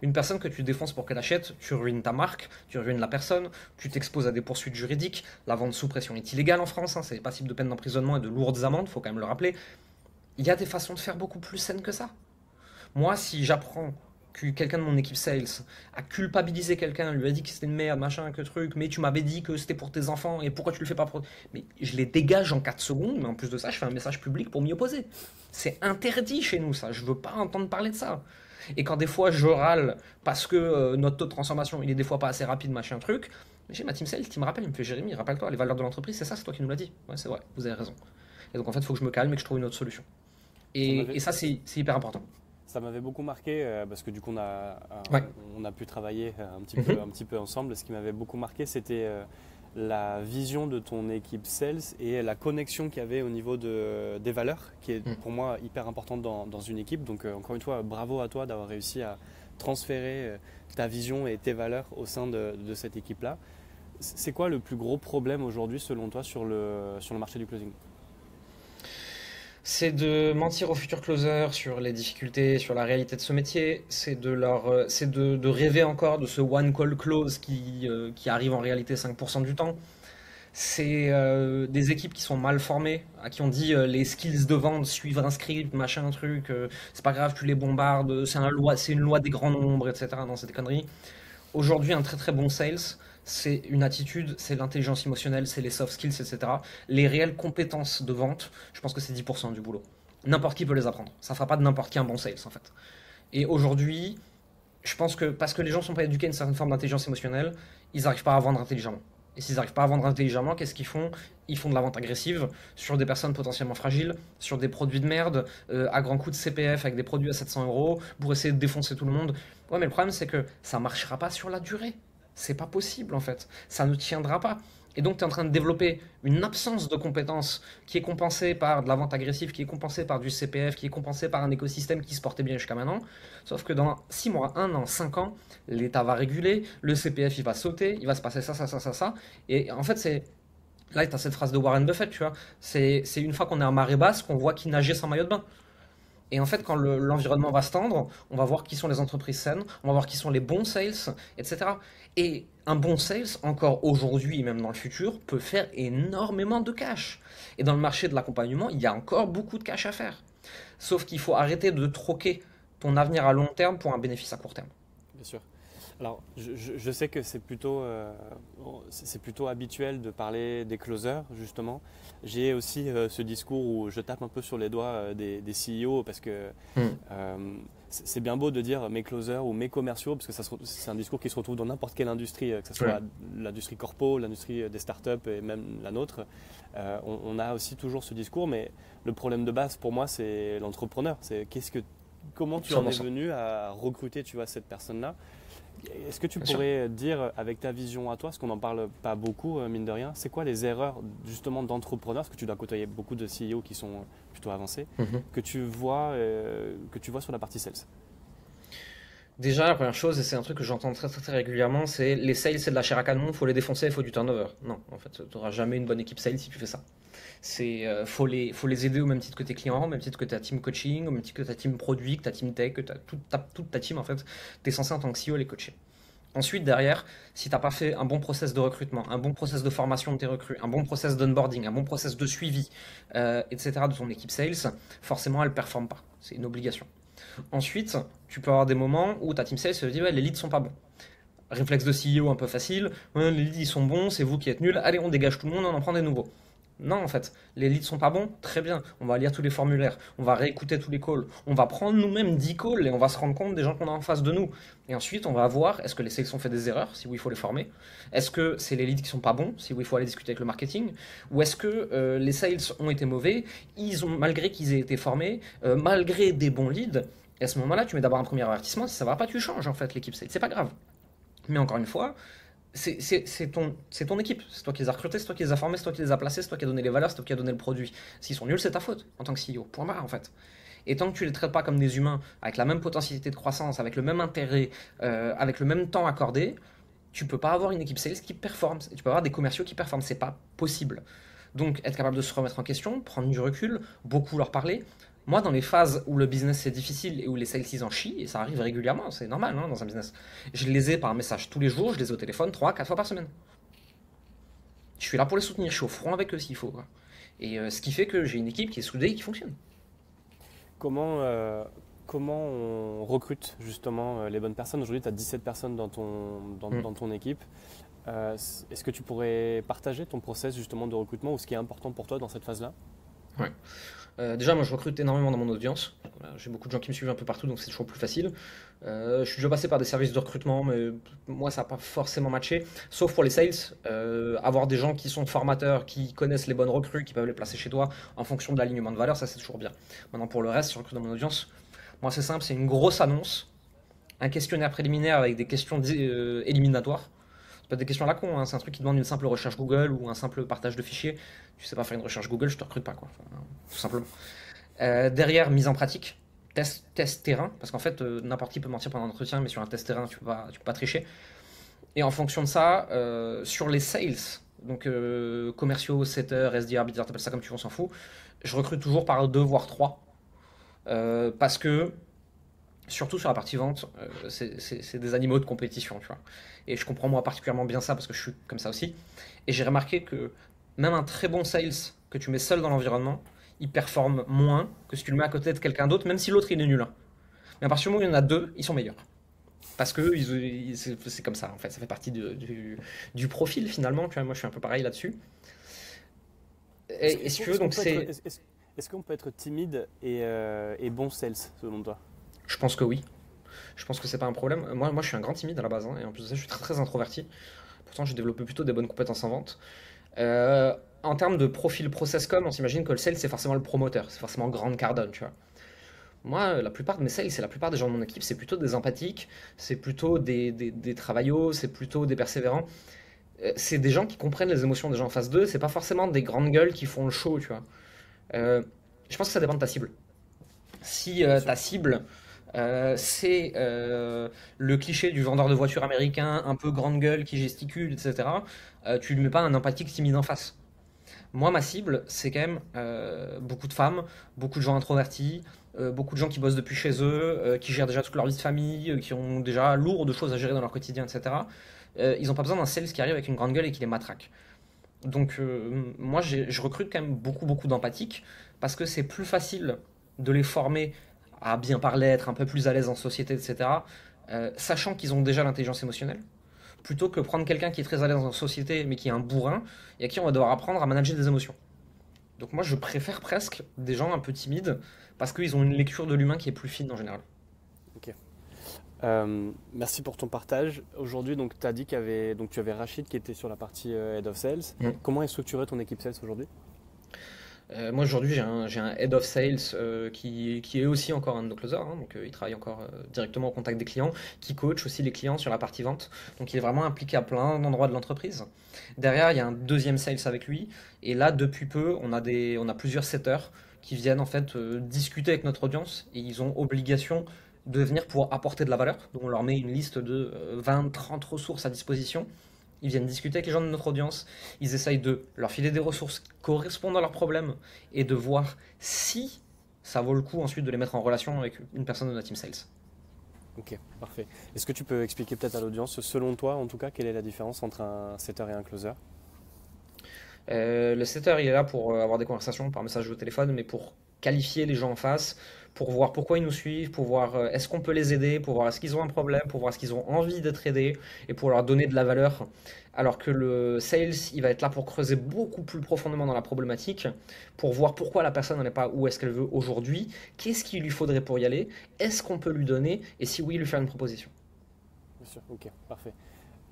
Speaker 2: Une personne que tu défonces pour qu'elle achète, tu ruines ta marque, tu ruines la personne, tu t'exposes à des poursuites juridiques, la vente sous pression est illégale en France, hein, c'est passible de peine d'emprisonnement et de lourdes amendes, faut quand même le rappeler. Il y a des façons de faire beaucoup plus saines que ça. Moi, si j'apprends que quelqu'un de mon équipe sales a culpabilisé quelqu'un, lui a dit que c'était une merde, machin, que truc, mais tu m'avais dit que c'était pour tes enfants et pourquoi tu le fais pas pour. Mais je les dégage en 4 secondes, mais en plus de ça, je fais un message public pour m'y opposer. C'est interdit chez nous, ça. Je veux pas entendre parler de ça. Et quand des fois je râle parce que notre taux de transformation il est des fois pas assez rapide, machin truc, j'ai ma team sales qui me rappelle, il me fait Jérémy, rappelle-toi, les valeurs de l'entreprise, c'est ça, c'est toi qui nous l'as dit. Ouais, c'est vrai, vous avez raison. Et donc en fait, il faut que je me calme et que je trouve une autre solution.
Speaker 1: Ça
Speaker 2: Et
Speaker 1: m'avait,
Speaker 2: ça, c'est hyper important.
Speaker 1: Ça m'avait beaucoup marqué parce que du coup
Speaker 2: Ouais.
Speaker 1: on a pu travailler
Speaker 2: Mhm.
Speaker 1: un petit peu ensemble. Ce qui m'avait beaucoup marqué, c'était la vision de ton équipe sales et la connexion qu'il y avait au niveau des valeurs, qui est
Speaker 2: Mhm.
Speaker 1: pour moi hyper importante dans une équipe. Donc encore une fois, bravo à toi d'avoir réussi à transférer ta vision et tes valeurs au sein de cette équipe-là. C'est quoi le plus gros problème aujourd'hui selon toi sur le marché du closing?
Speaker 2: C'est de mentir aux futurs closers sur les difficultés, sur la réalité de ce métier. C'est de rêver encore de ce one call close qui arrive en réalité 5% du temps. C'est des équipes qui sont mal formées, à qui on dit les skills de vente, suivre un script, machin, un truc, c'est pas grave, tu les bombardes, c'est une loi des grands nombres, etc. Non, c'est des conneries. Aujourd'hui, un très très bon sales, c'est une attitude, c'est l'intelligence émotionnelle, c'est les soft skills, etc. Les réelles compétences de vente, je pense que c'est 10% du boulot. N'importe qui peut les apprendre. Ça fera pas de n'importe qui un bon sales en fait. Et aujourd'hui, je pense que parce que les gens ne sont pas éduqués à une certaine forme d'intelligence émotionnelle, ils n'arrivent pas à vendre intelligemment. Et s'ils n'arrivent pas à vendre intelligemment, qu'est-ce qu'ils font? Ils font de la vente agressive sur des personnes potentiellement fragiles, sur des produits de merde, à grands coups de CPF avec des produits à 700 euros pour essayer de défoncer tout le monde. Ouais, mais le problème, c'est que ça marchera pas sur la durée. C'est pas possible en fait. Ça ne tiendra pas. Et donc, tu es en train de développer une absence de compétences qui est compensée par de la vente agressive, qui est compensée par du CPF, qui est compensée par un écosystème qui se portait bien jusqu'à maintenant. Sauf que dans 6 mois, 1 an, 5 ans, l'État va réguler, le CPF il va sauter, il va se passer ça, ça, ça, ça, ça. Et en fait, c'est. Là, tu as cette phrase de Warren Buffett, tu vois. C'est une fois qu'on est en marée basse qu'on voit qui nageait sans maillot de bain. Et en fait, quand l'environnement va se tendre, on va voir qui sont les entreprises saines, on va voir qui sont les bons sales, etc. Et un bon sales, encore aujourd'hui et même dans le futur, peut faire énormément de cash. Et dans le marché de l'accompagnement, il y a encore beaucoup de cash à faire. Sauf qu'il faut arrêter de troquer ton avenir à long terme pour un bénéfice à court terme.
Speaker 1: Bien sûr. Alors, je sais que c'est plutôt habituel de parler des closers, justement. J'ai aussi ce discours où je tape un peu sur les doigts des CEO parce que
Speaker 2: Hmm,
Speaker 1: c'est bien beau de dire mes closers ou mes commerciaux, parce que c'est un discours qui se retrouve dans n'importe quelle industrie, que ce
Speaker 2: ouais,
Speaker 1: soit l'industrie corpo, l'industrie des startups et même la nôtre. On a aussi toujours ce discours, mais le problème de base pour moi, c'est l'entrepreneur. Comment tu en es
Speaker 2: 100%.
Speaker 1: venu à recruter, tu vois, cette personne-là? Est-ce que tu
Speaker 2: Bien sûr.
Speaker 1: pourrais dire, avec ta vision à toi, parce qu'on n'en parle pas beaucoup, mine de rien, c'est quoi les erreurs justement d'entrepreneurs, parce que tu dois côtoyer beaucoup de CEO qui sont plutôt avancés,
Speaker 2: Mhm.
Speaker 1: que tu vois sur la partie sales?
Speaker 2: Déjà, la première chose, et c'est un truc que j'entends très, très, très régulièrement, c'est les sales, c'est de la chair à canon, faut les défoncer, il faut du turnover. Non, en fait, tu n'auras jamais une bonne équipe sales si tu fais ça. Faut les aider au même titre que tes clients, au même titre que ta team coaching, au même titre que ta team produit, que ta team tech, que toute ta team, en fait, tu es censé en tant que CEO les coacher. Ensuite, derrière, si tu n'as pas fait un bon process de recrutement, un bon process de formation de tes recrues, un bon process d'onboarding, un bon process de suivi, etc., de ton équipe sales, forcément, elle ne performe pas. C'est une obligation. Ensuite, tu peux avoir des moments où ta team sales se dit ouais, les leads sont pas bons. Réflexe de CEO un peu facile, ouais, les leads ils sont bons, c'est vous qui êtes nuls, allez on dégage tout le monde, on en prend des nouveaux. Non, en fait, les leads sont pas bons, très bien. On va lire tous les formulaires, on va réécouter tous les calls, on va prendre nous-mêmes 10 calls et on va se rendre compte des gens qu'on a en face de nous. Et ensuite, on va voir est-ce que les sales ont fait des erreurs, si oui, il faut les former. Est-ce que c'est les leads qui sont pas bons, si oui, il faut aller discuter avec le marketing. Ou est-ce que les sales ont été mauvais, malgré qu'ils aient été formés, malgré des bons leads. Et à ce moment-là, tu mets d'abord un premier avertissement. Si ça va pas, tu changes en fait l'équipe sales. C'est pas grave. Mais encore une fois, c'est ton équipe. C'est toi qui les as recrutés, c'est toi qui les as formés, c'est toi qui les as placés, c'est toi qui as donné les valeurs, c'est toi qui as donné le produit. S'ils sont nuls, c'est ta faute en tant que CEO. Point barre en fait. Et tant que tu les traites pas comme des humains, avec la même potentialité de croissance, avec le même intérêt, avec le même temps accordé, tu peux pas avoir une équipe sales qui performe. Tu peux avoir des commerciaux qui performent. C'est pas possible. Donc, être capable de se remettre en question, prendre du recul, beaucoup leur parler. Moi, dans les phases où le business c'est difficile et où les sales ils en chient, et ça arrive régulièrement, c'est normal dans un business, je les ai par message tous les jours, je les ai au téléphone 3, 4 fois par semaine. Je suis là pour les soutenir, je suis au front avec eux s'il faut, quoi. Et ce qui fait que j'ai une équipe qui est soudée et qui fonctionne.
Speaker 1: Comment, comment on recrute justement les bonnes personnes? Aujourd'hui, tu as 17 personnes
Speaker 2: Mm.
Speaker 1: dans ton équipe. Est-ce que tu pourrais partager ton process justement de recrutement ou ce qui est important pour toi dans cette phase-là?
Speaker 2: Ouais. Déjà, moi, je recrute énormément dans mon audience. Voilà, j'ai beaucoup de gens qui me suivent un peu partout, donc c'est toujours plus facile. Je suis déjà passé par des services de recrutement, mais moi, ça n'a pas forcément matché. Sauf pour les sales, avoir des gens qui sont formateurs, qui connaissent les bonnes recrues, qui peuvent les placer chez toi en fonction de l'alignement de valeur, ça c'est toujours bien. Maintenant, pour le reste, si je recrute dans mon audience, moi, c'est simple, c'est une grosse annonce, un questionnaire préliminaire avec des questions éliminatoires. C'est pas des questions à la con, hein, c'est un truc qui demande une simple recherche Google ou un simple partage de fichiers. Tu sais pas faire une recherche Google, je te recrute pas, quoi. Enfin, tout simplement. Derrière, mise en pratique, test terrain, parce qu'en fait, n'importe qui peut mentir pendant un entretien, mais sur un test terrain, tu peux pas tricher. Et en fonction de ça, sur les sales, donc commerciaux, setters, SDR, bidder, t'appelles ça comme tu veux, on s'en fout, je recrute toujours par deux voire trois, parce que surtout sur la partie vente, c'est des animaux de compétition, tu vois. Et je comprends moi particulièrement bien ça parce que je suis comme ça aussi. Et j'ai remarqué que même un très bon sales que tu mets seul dans l'environnement, il performe moins que si tu le mets à côté de quelqu'un d'autre, même si l'autre il est nul, hein. Mais à partir du moment où il y en a deux, ils sont meilleurs. Parce que c'est comme ça, en fait, ça fait partie du profil finalement. Tu vois, moi je suis un peu pareil là-dessus. Et si tu veux, donc c'est.
Speaker 1: Est-ce qu'on peut être timide et bon sales selon toi?
Speaker 2: Je pense que oui. Je pense que c'est pas un problème. Moi, je suis un grand timide à la base, hein, et en plus de ça, je suis très très introverti. Pourtant, j'ai développé plutôt des bonnes compétences en vente. Euh, En termes de profil process com, on s'imagine que le sales, c'est forcément le promoteur, c'est forcément Grant Cardone, tu vois. Moi, la plupart de mes sales, c'est la plupart des gens de mon équipe, c'est plutôt des empathiques, c'est plutôt des travaillos, c'est plutôt des persévérants. C'est des gens qui comprennent les émotions des gens en face d'eux, c'est pas forcément des grandes gueules qui font le show, tu vois. Euh, je pense que ça dépend de ta cible. Si
Speaker 1: Bien
Speaker 2: ta
Speaker 1: sûr.
Speaker 2: cible, c'est le cliché du vendeur de voitures américain, un peu grande gueule, qui gesticule, etc., tu lui mets pas un empathique timide en face. Moi, ma cible, c'est quand même beaucoup de femmes, beaucoup de gens introvertis, beaucoup de gens qui bossent depuis chez eux, qui gèrent déjà toute leur vie de famille, qui ont déjà lourd de choses à gérer dans leur quotidien, etc. Ils n'ont pas besoin d'un sales qui arrive avec une grande gueule et qui les matraque. Donc, moi, je recrute quand même beaucoup, beaucoup d'empathiques parce que c'est plus facile de les former à bien parler, être un peu plus à l'aise en société, etc., sachant qu'ils ont déjà l'intelligence émotionnelle, plutôt que prendre quelqu'un qui est très à l'aise en société mais qui est un bourrin et à qui on va devoir apprendre à manager des émotions. Donc, moi, je préfère presque des gens un peu timides parce qu'ils ont une lecture de l'humain qui est plus fine en général.
Speaker 1: Ok. Merci pour ton partage. Aujourd'hui, donc, tu as dit donc, tu avais Rachid qui était sur la partie Head of Sales.
Speaker 2: Mm.
Speaker 1: Comment est structurée ton équipe Sales aujourd'hui?
Speaker 2: Moi aujourd'hui j'ai un head of sales qui est aussi encore un de nos closers, hein, donc il travaille encore directement au contact des clients, qui coach aussi les clients sur la partie vente, donc il est vraiment impliqué à plein d'endroits de l'entreprise. Derrière il y a un deuxième sales avec lui, et là depuis peu on a plusieurs setters qui viennent en fait discuter avec notre audience, et ils ont obligation de venir pour apporter de la valeur, donc on leur met une liste de 20-30 ressources à disposition. Ils viennent discuter avec les gens de notre audience, ils essayent de leur filer des ressources qui correspondent à leurs problèmes et de voir si ça vaut le coup ensuite de les mettre en relation avec une personne de notre team sales.
Speaker 1: Ok, parfait. Est-ce que tu peux expliquer peut-être à l'audience, selon toi en tout cas, quelle est la différence entre un setter et un closer?
Speaker 2: Le setter, il est là pour avoir des conversations par message ou au téléphone, mais pour qualifier les gens en face, pour voir pourquoi ils nous suivent, pour voir est-ce qu'on peut les aider, pour voir est-ce qu'ils ont un problème, pour voir est-ce qu'ils ont envie d'être aidés et pour leur donner de la valeur. Alors que le sales, il va être là pour creuser beaucoup plus profondément dans la problématique, pour voir pourquoi la personne n'est pas où est-ce qu'elle veut aujourd'hui, qu'est-ce qu'il lui faudrait pour y aller, est-ce qu'on peut lui donner et si oui, lui faire une proposition.
Speaker 1: Bien sûr, ok, parfait.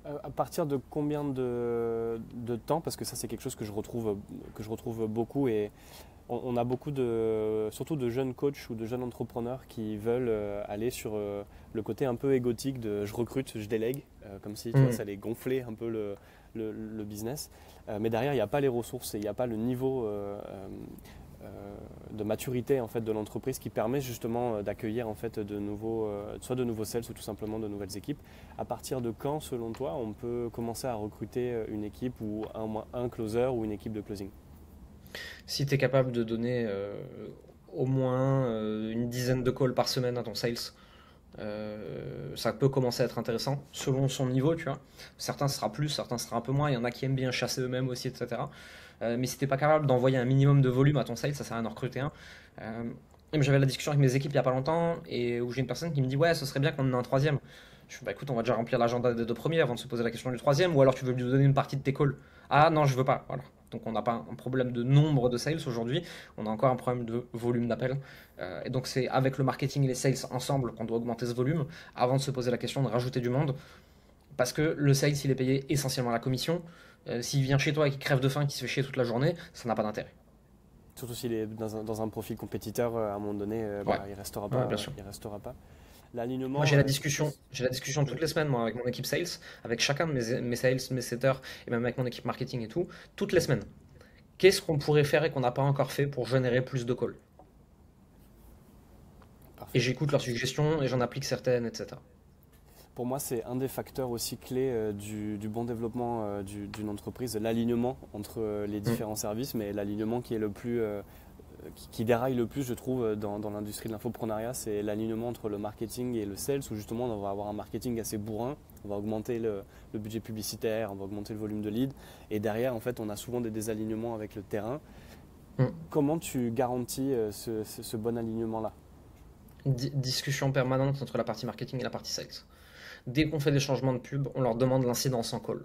Speaker 1: À partir de combien de temps, parce que ça c'est quelque chose que je retrouve beaucoup et on a beaucoup surtout de jeunes coachs ou de jeunes entrepreneurs qui veulent aller sur le côté un peu égotique de je recrute, je délègue, comme si tu vois,
Speaker 2: Mm.
Speaker 1: ça allait gonfler un peu le business. Mais derrière, il n'y a pas les ressources et il n'y a pas le niveau de maturité en fait, de l'entreprise qui permet justement d'accueillir en fait, soit de nouveaux sales ou tout simplement de nouvelles équipes. À partir de quand, selon toi, on peut commencer à recruter une équipe ou un closer ou une équipe de closing?
Speaker 2: Si tu es capable de donner au moins une dizaine de calls par semaine à ton sales, ça peut commencer à être intéressant selon son niveau, tu vois. Certains ce sera plus, certains ce sera un peu moins. Il y en a qui aiment bien chasser eux-mêmes aussi, etc. Mais si t'es pas capable d'envoyer un minimum de volume à ton sales, ça sert à rien d'en recruter un. J'avais la discussion avec mes équipes il y a pas longtemps et où j'ai une personne qui me dit ouais, ce serait bien qu'on en ait un troisième. Je fais bah écoute, on va déjà remplir l'agenda des deux premiers avant de se poser la question du troisième, ou alors tu veux lui donner une partie de tes calls. Ah non, je veux pas. Voilà. Donc on n'a pas un problème de nombre de sales aujourd'hui, on a encore un problème de volume d'appels. Et donc c'est avec le marketing et les sales ensemble qu'on doit augmenter ce volume avant de se poser la question de rajouter du monde. Parce que le sales, il est payé essentiellement à la commission. S'il vient chez toi et qu'il crève de faim, qu'il se fait chier toute la journée, ça n'a pas d'intérêt.
Speaker 1: Surtout s'il est dans un profil compétiteur, à un moment donné,
Speaker 2: Ouais,
Speaker 1: il restera
Speaker 2: ouais,
Speaker 1: pas.
Speaker 2: bien sûr.
Speaker 1: Il restera pas.
Speaker 2: Moi,
Speaker 1: L'alignement,
Speaker 2: j'ai la discussion
Speaker 1: oui,
Speaker 2: toutes les semaines, moi, avec mon équipe sales, avec chacun de mes sales, mes setters, et même avec mon équipe marketing et tout, toutes les semaines. Qu'est-ce qu'on pourrait faire et qu'on n'a pas encore fait pour générer plus de calls? Et
Speaker 1: parfait.
Speaker 2: j'écoute leurs suggestions et j'en applique certaines, etc.
Speaker 1: Pour moi, c'est un des facteurs aussi clés du bon développement d'une entreprise, l'alignement entre les
Speaker 2: Mm.
Speaker 1: différents services, mais l'alignement qui est le plus, qui déraille le plus, je trouve, dans l'industrie de l'infoprenariat, c'est l'alignement entre le marketing et le sales, où justement on va avoir un marketing assez bourrin, on va augmenter le budget publicitaire, on va augmenter le volume de leads, et derrière, en fait, on a souvent des désalignements avec le terrain.
Speaker 2: Mm.
Speaker 1: Comment tu garantis ce bon alignement-là?
Speaker 2: Discussion permanente entre la partie marketing et la partie sales. Dès qu'on fait des changements de pub, on leur demande l'incidence en call.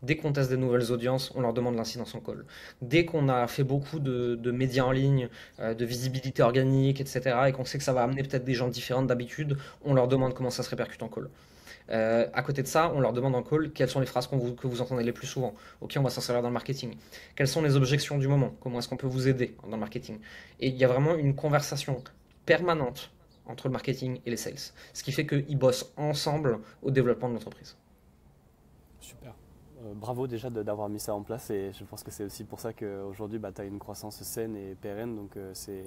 Speaker 2: Dès qu'on teste des nouvelles audiences, on leur demande l'incidence en call. Dès qu'on a fait beaucoup de médias en ligne, de visibilité organique, etc., et qu'on sait que ça va amener peut-être des gens différents d'habitude, on leur demande comment ça se répercute en call. À côté de ça, on leur demande en call quelles sont les phrases que vous entendez les plus souvent. Ok, on va s'en servir dans le marketing. Quelles sont les objections du moment? Comment est-ce qu'on peut vous aider dans le marketing? Et il y a vraiment une conversation permanente entre le marketing et les sales. Ce qui fait qu'ils bossent ensemble au développement de l'entreprise.
Speaker 1: Super. Bravo déjà d'avoir mis ça en place et je pense que c'est aussi pour ça qu'aujourd'hui tu as une croissance saine et pérenne, donc c'est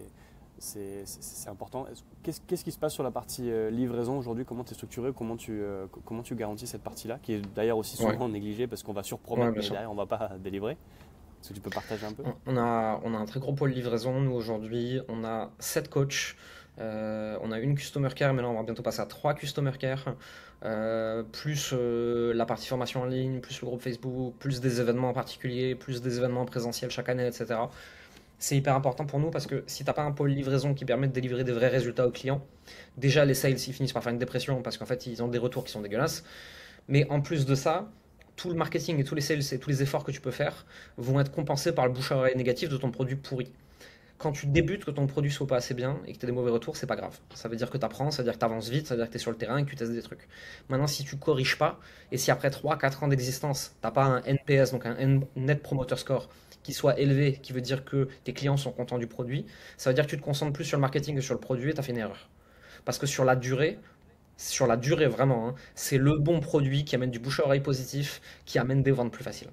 Speaker 1: important. Qu'est-ce qui se passe sur la partie livraison aujourd'hui? Comment tu es structuré? Comment tu garantis cette partie-là, qui est d'ailleurs aussi
Speaker 2: Ouais,
Speaker 1: souvent négligée parce qu'on va
Speaker 2: ouais,
Speaker 1: surpromettre
Speaker 2: bien
Speaker 1: mais
Speaker 2: sûr.
Speaker 1: derrière on va pas délivrer? Est-ce que tu peux partager un peu?
Speaker 2: On a un très gros pôle livraison. Nous, aujourd'hui, on a 7 coachs. On a une customer care, mais là, on va bientôt passer à 3 customer care. Plus la partie formation en ligne, plus le groupe Facebook, plus des événements en particulier, plus des événements présentiels chaque année, etc. C'est hyper important pour nous parce que si t'as pas un pôle livraison qui permet de délivrer des vrais résultats aux clients, déjà les sales ils finissent par faire une dépression parce qu'en fait ils ont des retours qui sont dégueulasses. Mais en plus de ça, tout le marketing et tous les sales et tous les efforts que tu peux faire vont être compensés par le bouche à oreille négatif de ton produit pourri. Quand tu débutes, que ton produit soit pas assez bien et que tu as des mauvais retours, c'est pas grave. Ça veut dire que tu apprends, ça veut dire que tu avances vite, ça veut dire que tu es sur le terrain et que tu testes des trucs. Maintenant, si tu corriges pas, et si après 3 4 ans d'existence, t'as pas un NPS, donc un Net Promoter Score, qui soit élevé, qui veut dire que tes clients sont contents du produit, ça veut dire que tu te concentres plus sur le marketing que sur le produit et tu as fait une erreur. Parce que sur la durée vraiment, hein, c'est le bon produit qui amène du bouche à oreille positif, qui amène des ventes plus faciles.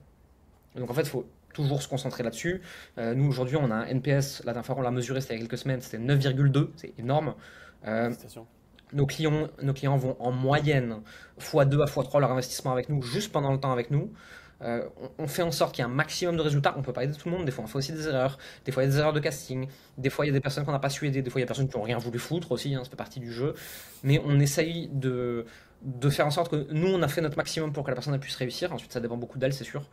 Speaker 2: Donc en fait, il faut toujours se concentrer là-dessus. Nous, aujourd'hui, on a un NPS, la dernière fois on l'a mesuré, c'était il y a quelques semaines, c'était 9,2, c'est énorme. Euh,
Speaker 1: Félicitations.
Speaker 2: nos clients vont en moyenne x2 à x3 leur investissement avec nous, juste pendant le temps avec nous. On fait en sorte qu'il y ait un maximum de résultats. On peut pas aider tout le monde. Des fois, on fait aussi des erreurs. Des fois, il y a des erreurs de casting. Des fois, il y a des personnes qu'on n'a pas su aider. Des fois, il y a des personnes qui n'ont rien voulu foutre aussi. Hein, ça fait partie du jeu. Mais on essaye de faire en sorte que nous, on a fait notre maximum pour que la personne puisse réussir. Ensuite, ça dépend beaucoup d'elle, c'est sûr.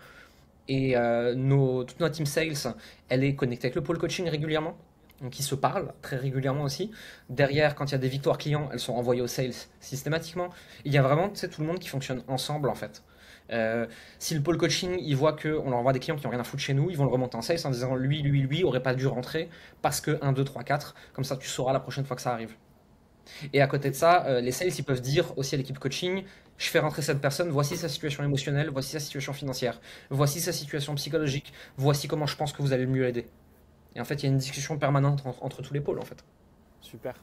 Speaker 2: Et toute notre team sales, elle est connectée avec le pôle coaching régulièrement. donc ils se parlent très régulièrement aussi. Derrière, quand il y a des victoires clients, elles sont envoyées aux sales systématiquement. Il y a vraiment, tu sais, tout le monde qui fonctionne ensemble en fait. Si le pôle coaching, il voit qu'on leur envoie des clients qui n'ont rien à foutre chez nous, ils vont le remonter en sales en disant lui aurait pas dû rentrer parce que 1, 2, 3, 4, comme ça tu sauras la prochaine fois que ça arrive. Et à côté de ça, les sales, ils peuvent dire aussi à l'équipe coaching, je fais rentrer cette personne, voici sa situation émotionnelle, voici sa situation financière, voici sa situation psychologique, voici comment je pense que vous allez le mieux aider. Et en fait, il y a une discussion permanente entre tous les pôles en fait.
Speaker 1: Super.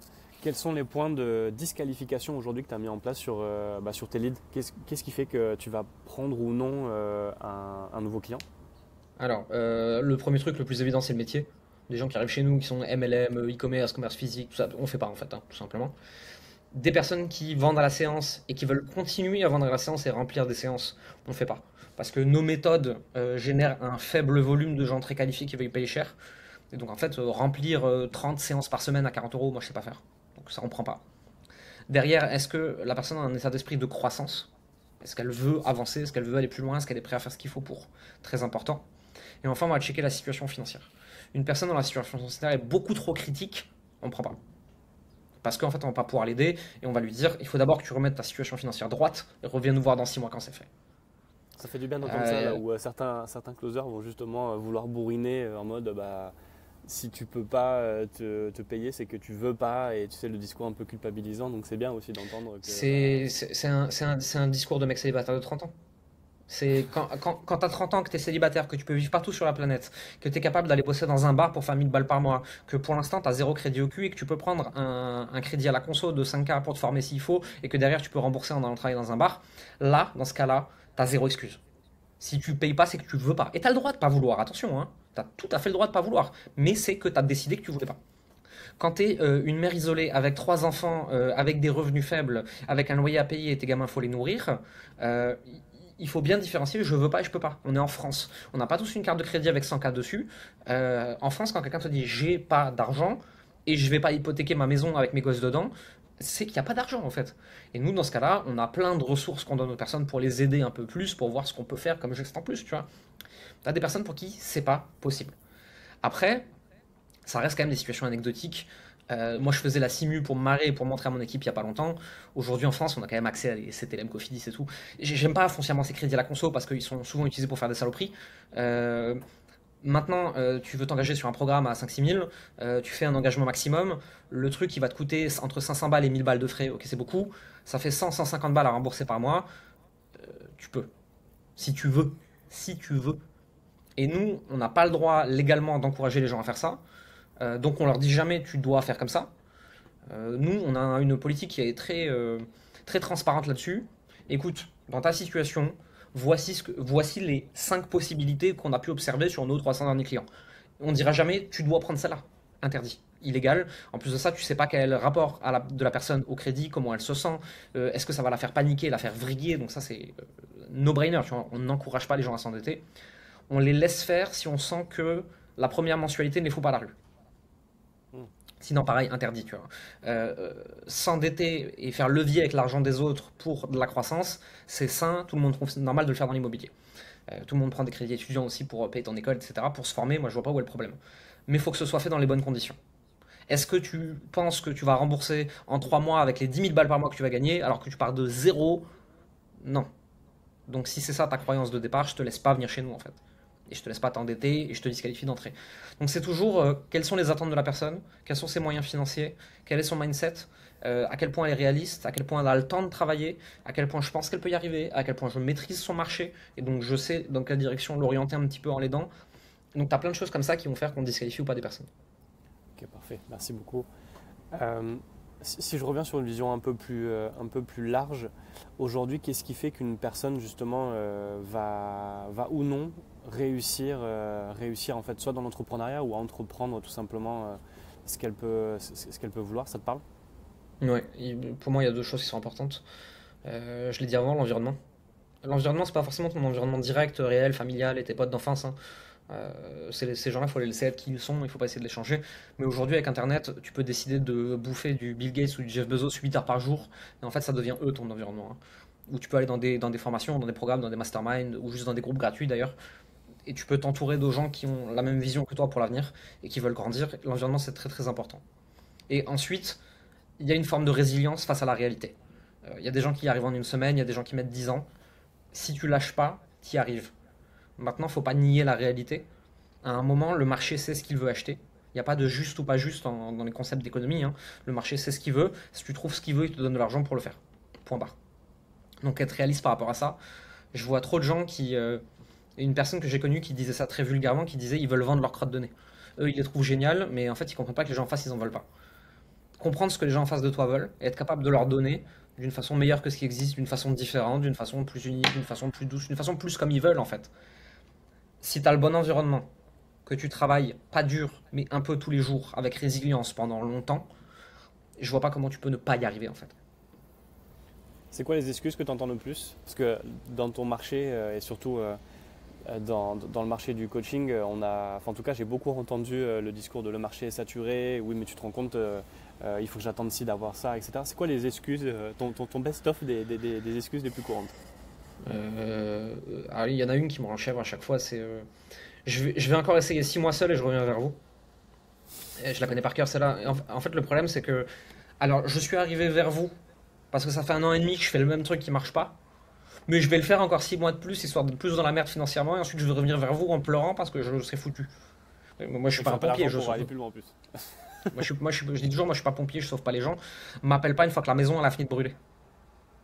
Speaker 1: Quels sont les points de disqualification aujourd'hui que tu as mis en place sur tes leads? Qu'est-ce qui fait que tu vas prendre ou non un nouveau client?
Speaker 2: Alors, le premier truc le plus évident, c'est le métier. Des gens qui arrivent chez nous, qui sont MLM, e-commerce, commerce physique, tout ça, on fait pas en fait, hein, tout simplement. Des personnes qui vendent à la séance et qui veulent continuer à vendre à la séance et remplir des séances, on fait pas. Parce que nos méthodes génèrent un faible volume de gens très qualifiés qui veulent payer cher. Et donc en fait, remplir 30 séances par semaine à 40 €, moi je sais pas faire. Donc ça on prend pas. Derrière, est-ce que la personne a un état d'esprit de croissance? Est-ce qu'elle veut avancer? Est-ce qu'elle veut aller plus loin? Est-ce qu'elle est prête à faire ce qu'il faut pour? Très important. Et enfin, on va checker la situation financière. Une personne dans la situation financière est beaucoup trop critique, on ne prend pas. Parce qu'en fait, on va pas pouvoir l'aider et on va lui dire il faut d'abord que tu remettes ta situation financière droite et reviens nous voir dans 6 mois quand c'est fait.
Speaker 1: Ça fait du bien d'entendre ça, là où certains closers vont justement vouloir bourriner en mode si tu peux pas te payer, c'est que tu veux pas, et tu sais, le discours un peu culpabilisant, donc c'est bien aussi d'entendre que.
Speaker 2: C'est un discours de mec célibataire de 30 ans. C'est quand tu as 30 ans, que tu es célibataire, que tu peux vivre partout sur la planète, que tu es capable d'aller bosser dans un bar pour faire 1000 balles par mois, que pour l'instant tu as zéro crédit au cul et que tu peux prendre un crédit à la conso de 5K pour te former s'il faut et que derrière tu peux rembourser en allant travailler dans un bar. Là, dans ce cas-là, tu as zéro excuse. Si tu payes pas, c'est que tu veux pas. Et tu as le droit de pas vouloir, attention, hein. Tu as tout à fait le droit de pas vouloir. Mais c'est que tu as décidé que tu voulais pas. Quand tu es une mère isolée avec 3 enfants, avec des revenus faibles, avec un loyer à payer et tes gamins, il faut les nourrir, euh, il faut bien différencier je veux pas et je peux pas. On est en France. On n'a pas tous une carte de crédit avec 100K dessus. En France, quand quelqu'un te dit j'ai pas d'argent et je vais pas hypothéquer ma maison avec mes gosses dedans, c'est qu'il n'y a pas d'argent en fait. Et nous, dans ce cas-là, on a plein de ressources qu'on donne aux personnes pour les aider un peu plus, pour voir ce qu'on peut faire comme geste en plus, tu vois. Tu as des personnes pour qui c'est pas possible. Après, ça reste quand même des situations anecdotiques. Moi, je faisais la simu pour me marrer et pour montrer à mon équipe il n'y a pas longtemps. Aujourd'hui, en France, on a quand même accès à des CTLM, Cofidis et tout. J'aime pas foncièrement ces crédits à la conso parce qu'ils sont souvent utilisés pour faire des saloperies. Euh, Maintenant, tu veux t'engager sur un programme à 5-6 000, tu fais un engagement maximum. Le truc, il va te coûter entre 500 balles et 1000 balles de frais. Ok, c'est beaucoup. Ça fait 100-150 balles à rembourser par mois. Tu peux. Si tu veux. Si tu veux. Et nous, on n'a pas le droit légalement d'encourager les gens à faire ça. Donc on leur dit jamais tu dois faire comme ça. Nous, on a une politique qui est très transparente là-dessus. Écoute, dans ta situation, voici les 5 possibilités qu'on a pu observer sur nos 300 derniers clients. On ne dira jamais tu dois prendre celle-là. Interdit. Illégal. En plus de ça, tu sais pas quel est le rapport de la personne au crédit, comment elle se sent, est-ce que ça va la faire paniquer, la faire vriller. Donc ça, c'est no-brainer. Tu vois, on n'encourage pas les gens à s'endetter. On les laisse faire si on sent que la première mensualité ne les fout pas à la rue. Sinon, pareil, interdit, tu vois. S'endetter et faire levier avec l'argent des autres pour de la croissance, c'est sain, tout le monde trouve normal de le faire dans l'immobilier. Tout le monde prend des crédits étudiants aussi pour payer ton école, etc., pour se former, moi je vois pas où est le problème. Mais il faut que ce soit fait dans les bonnes conditions. Est-ce que tu penses que tu vas rembourser en 3 mois avec les 10 000 balles par mois que tu vas gagner, alors que tu pars de zéro? Non. Donc si c'est ça ta croyance de départ, je te laisse pas venir chez nous en fait. Et je te laisse pas t'endetter et je te disqualifie d'entrée. Donc c'est toujours quelles sont les attentes de la personne, quels sont ses moyens financiers, quel est son mindset, à quel point elle est réaliste, à quel point elle a le temps de travailler, à quel point je pense qu'elle peut y arriver, à quel point je maîtrise son marché et donc je sais dans quelle direction l'orienter un petit peu en l'aidant. Donc tu as plein de choses comme ça qui vont faire qu'on disqualifie ou pas des personnes.
Speaker 1: Ok, parfait, merci beaucoup. Euh, si je reviens sur une vision un peu plus large, aujourd'hui, qu'est-ce qui fait qu'une personne justement va ou non réussir en fait, soit dans l'entrepreneuriat ou à entreprendre tout simplement ce qu'elle peut vouloir, ça te parle?
Speaker 2: Ouais, pour moi il y a 2 choses qui sont importantes. Je l'ai dit avant, l'environnement. L'environnement, c'est pas forcément ton environnement direct, réel, familial et tes potes d'enfance, hein. Ces gens-là, il faut les laisser être qui ils sont, il faut pas essayer de les changer. Mais aujourd'hui, avec Internet, tu peux décider de bouffer du Bill Gates ou du Jeff Bezos 8 heures par jour, et en fait, ça devient eux ton environnement, hein. Ou tu peux aller dans des formations, dans des programmes, dans des masterminds, ou juste dans des groupes gratuits d'ailleurs. et tu peux t'entourer de gens qui ont la même vision que toi pour l'avenir et qui veulent grandir. L'environnement, c'est très très important. Et ensuite, il y a une forme de résilience face à la réalité. Il y a des gens qui y arrivent en une semaine, il y a des gens qui mettent 10 ans. Si tu lâches pas, tu y arrives. Maintenant, il ne faut pas nier la réalité. À un moment, le marché sait ce qu'il veut acheter. Il n'y a pas de juste ou pas juste dans les concepts d'économie, hein. Le marché sait ce qu'il veut. Si tu trouves ce qu'il veut, il te donne de l'argent pour le faire. Point barre. Donc être réaliste par rapport à ça. Je vois trop de gens qui... une personne que j'ai connue qui disait ça très vulgairement, qui disait ils veulent vendre leur crotte de nez. Eux, ils les trouvent géniales, mais en fait, ils comprennent pas que les gens en face, ils en veulent pas. Comprendre ce que les gens en face de toi veulent et être capable de leur donner d'une façon meilleure que ce qui existe, d'une façon différente, d'une façon plus unique, d'une façon plus douce, d'une façon plus comme ils veulent en fait. Si tu as le bon environnement, que tu travailles pas dur, mais un peu tous les jours, avec résilience pendant longtemps, je vois pas comment tu peux ne pas y arriver en fait.
Speaker 1: C'est quoi les excuses que tu entends le plus? Parce que dans ton marché et surtout dans le marché du coaching, enfin, en tout cas j'ai beaucoup entendu le discours de le marché est saturé, oui mais tu te rends compte, il faut que j'attende ci d'avoir ça, etc. C'est quoi les excuses, ton best-of des excuses les plus courantes?
Speaker 2: Alors, il y en a une qui me renchèvre à chaque fois, c'est je vais encore essayer 6 mois seul et je reviens vers vous. Et je la connais par cœur celle-là. En fait, le problème c'est que, alors je suis arrivé vers vous parce que ça fait 1 an et demi que je fais le même truc qui marche pas. Mais je vais le faire encore 6 mois de plus, histoire d'être plus dans la merde financièrement, et ensuite je vais revenir vers vous en pleurant parce que je serai foutu. Moi je suis
Speaker 1: Donc tu
Speaker 2: pas
Speaker 1: n'as
Speaker 2: un
Speaker 1: pas
Speaker 2: pompier,
Speaker 1: l'argent
Speaker 2: je
Speaker 1: pour
Speaker 2: sauve.
Speaker 1: aller plus loin en plus.
Speaker 2: Je dis toujours, moi je suis pas pompier, je sauve pas les gens. M'appelle pas une fois que la maison elle a fini de brûler.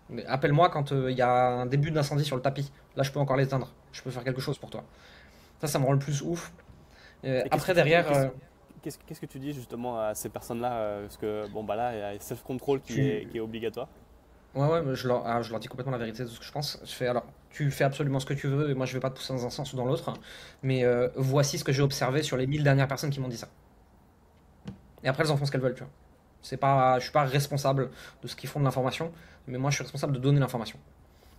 Speaker 2: Mais appelle-moi quand il y a un début d'incendie sur le tapis. Là je peux encore l'éteindre. Je peux faire quelque chose pour toi. Ça me rend le plus ouf.
Speaker 1: Et
Speaker 2: Après derrière,
Speaker 1: qu'est-ce que tu dis justement à ces personnes-là parce que bon bah là il y a le self-control qui est
Speaker 2: tu,
Speaker 1: obligatoire.
Speaker 2: ouais, ouais, mais je leur dis complètement la vérité de ce que je pense. Je fais alors, tu fais absolument ce que tu veux, et moi je vais pas te pousser dans un sens ou dans l'autre, mais voici ce que j'ai observé sur les 1000 dernières personnes qui m'ont dit ça. Et après, elles en font ce qu'elles veulent, tu vois. Je suis pas responsable de ce qu'ils font de l'information, mais moi je suis responsable de donner l'information.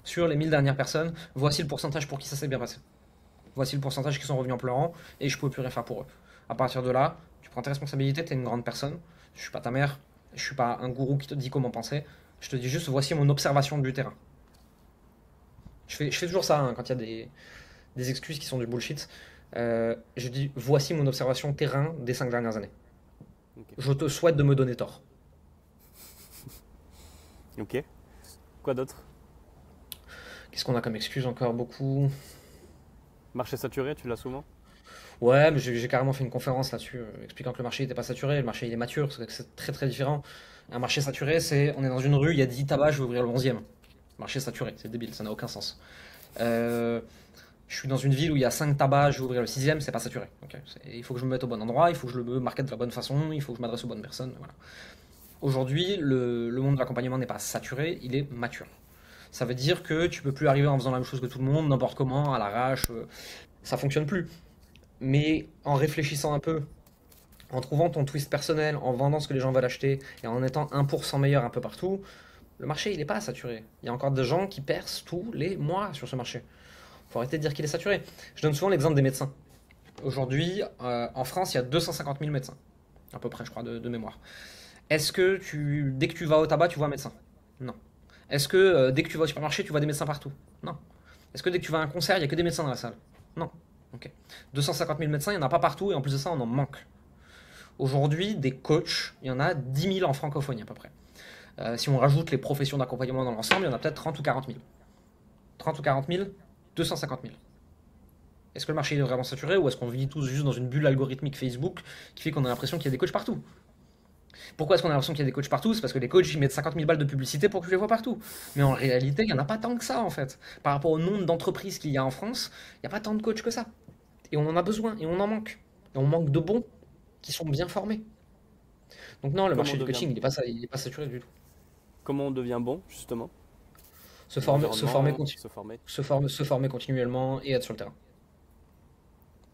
Speaker 2: Sur les 1000 dernières personnes, voici le pourcentage pour qui ça s'est bien passé. Voici le pourcentage qui sont revenus en pleurant, et je pouvais plus rien faire pour eux. À partir de là, tu prends tes responsabilités, tu es une grande personne. Je suis pas ta mère, je suis pas un gourou qui te dit comment penser. Je te dis juste, voici mon observation du terrain. Je fais toujours ça hein, quand il y a des excuses qui sont du bullshit. Je dis, voici mon observation terrain des 5 dernières années.
Speaker 1: Ok.
Speaker 2: Je te souhaite de me donner tort.
Speaker 1: Ok. Quoi d'autre?
Speaker 2: Qu'est-ce qu'on a comme excuse encore beaucoup?
Speaker 1: Marché saturé, tu l'as souvent?
Speaker 2: Ouais, mais j'ai carrément fait une conférence là-dessus, expliquant que le marché n'était pas saturé, le marché il est mature, c'est très très différent. Un marché saturé, c'est on est dans une rue, il y a 10 tabacs, je vais ouvrir le 11e. Marché saturé, c'est débile, ça n'a aucun sens. Euh, je suis dans une ville où il y a 5 tabacs, je vais ouvrir le 6e, c'est pas saturé. Ok. Il faut que je me mette au bon endroit, il faut que je le market de la bonne façon, il faut que je m'adresse aux bonnes personnes. Voilà. Aujourd'hui, le monde de l'accompagnement n'est pas saturé, il est mature. Ça veut dire que tu peux plus arriver en faisant la même chose que tout le monde, n'importe comment, à l'arrache, ça fonctionne plus. Mais en réfléchissant un peu, en trouvant ton twist personnel, en vendant ce que les gens veulent acheter et en étant 1% meilleur un peu partout, le marché il n'est pas saturé. Il y a encore des gens qui percent tous les mois sur ce marché. Faut arrêter de dire qu'il est saturé. Je donne souvent l'exemple des médecins. Aujourd'hui, en France, il y a 250 000 médecins, à peu près, je crois, de mémoire. Est-ce que dès que tu vas au tabac, tu vois un médecin? Non. Est-ce que dès que tu vas au supermarché, tu vois des médecins partout? Non. Est-ce que dès que tu vas à un concert, il n'y a que des médecins dans la salle? Non. Ok. 250 000 médecins, il n'y en a pas partout et en plus de ça, on en manque. Aujourd'hui, des coachs, il y en a 10 000 en francophonie à peu près. Si on rajoute les professions d'accompagnement dans l'ensemble, il y en a peut-être 30 ou 40 000. 30 ou 40 000, 250 000. Est-ce que le marché est vraiment saturé ou est-ce qu'on vit tous juste dans une bulle algorithmique Facebook qui fait qu'on a l'impression qu'il y a des coachs partout? Pourquoi est-ce qu'on a l'impression qu'il y a des coachs partout? C'est parce que les coachs ils mettent 50 000 balles de publicité pour que tu les vois partout. Mais en réalité, il n'y en a pas tant que ça en fait. Par rapport au nombre d'entreprises qu'il y a en France, il n'y a pas tant de coachs que ça. Et on en a besoin, et on en manque. Et on manque de bons qui sont bien formés. Donc non, le
Speaker 1: Comment on
Speaker 2: marché du
Speaker 1: devient,
Speaker 2: coaching, il est pas saturé du tout.
Speaker 1: comment on devient bon justement?
Speaker 2: Se former, se former,
Speaker 1: L'environnement, se former.
Speaker 2: se former continuellement et être sur le terrain.